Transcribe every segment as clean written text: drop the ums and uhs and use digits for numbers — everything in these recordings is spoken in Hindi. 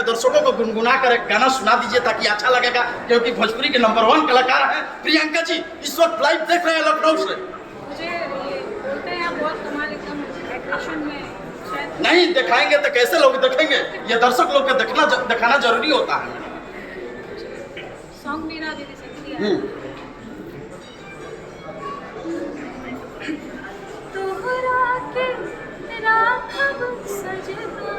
के दर्शकों को गुनगुना कर एक गाना सुना दीजिए ताकि अच्छा लगेगा, क्योंकि भोजपुरी के नंबर 1 कलाकार हैं प्रियंका जी, इस वक्त लाइव देख रहे हैं लखनऊ से। मुझे ये बोलते हैं आप बहुत कमाल एकदम एक्शन में शायद नहीं दिखाएंगे तो कैसे लोग देखेंगे, ये दर्शक लोग को दिखाना जरूरी होता है। सॉन्ग मेरा दीदी से दिया तोहरा के राखब सजना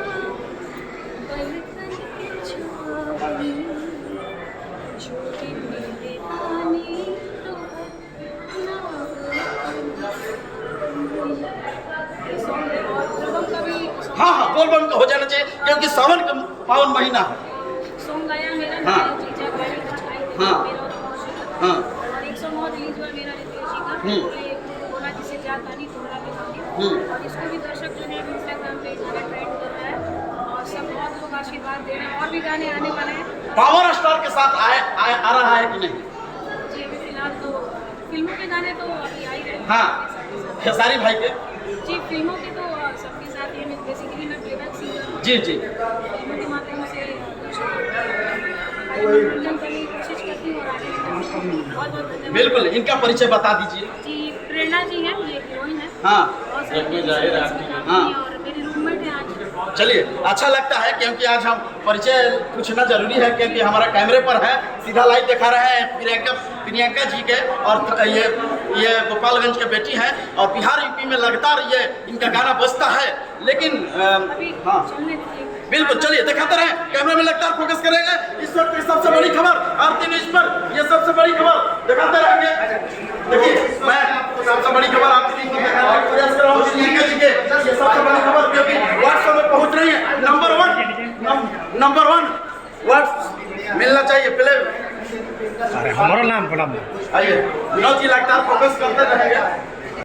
पलकन के छावी छोटी मेरे पानी तोहर हाँ हाँ बोल का हो जाना चाहिए, क्योंकि सावन का पावन महीना है। सॉन्ग गाया मेरा हाँ। जीजा गाड़ी बचाई हाँ। मेरा और हाँ और एक सॉन्ग और रिलीज हुआ मेरा रितेश जी का बोला जिसे जाता नहीं थोड़ा भी और इसको भी दर्शक जो है इंस्टाग्राम पे ज़्यादा ट्रेंड कर रहा है और सब बहुत लोग आशीर्वाद दे रहे हैं और भी गाने आने वाले हैं। पावर स्टार के साथ आ रहा है कि नहीं? जी अभी फिलहाल तो फिल्मों के गाने तो अभी आ ही रहे हैं। हाँ खेसारी भाई के जी फिल्मों के तो सबके साथ ये बेसिकली मैं प्लेबैक सिंगर हूँ। जी जी फिल्मों के माध्यम से मनोरंजन करने की कोशिश करती हूँ और आगे बहुत बहुत धन्यवाद। बिल्कुल, इनका परिचय बता दीजिए। जी प्रेरणा जी हैं, ये हीरोइन है हाँ हाँ और मेरी रूममेट है आज। चलिए अच्छा लगता है, क्योंकि आज हम परिचय पूछना जरूरी है, क्योंकि हमारा कैमरे पर है, सीधा लाइव दिखा रहे हैं प्रियंका जी के, और ये गोपालगंज के बेटी हैं और बिहार यूपी में लगातार ये इनका गाना बजता है। लेकिन हाँ बिल्कुल, चलिए दिखाते रहे, कैमरे में लगातार फोकस करेंगे। इस वक्त की सबसे बड़ी खबर आरती न्यूज पर, ये सबसे बड़ी खबर दिखाते रहेंगे। देखिए मैं सबसे बड़ी खबर आरती न्यूज पर दिखाने का प्रयास कर रहा हूँ प्रियंका जी के, ये सबसे बड़ी खबर क्योंकि व्हाट्सएप में पहुंच रही है। नंबर 1 व्हाट्स मिलना चाहिए पहले। अरे हमारा नाम पड़ा आइए विनोद जी लगातार फोकस करते रहेंगे।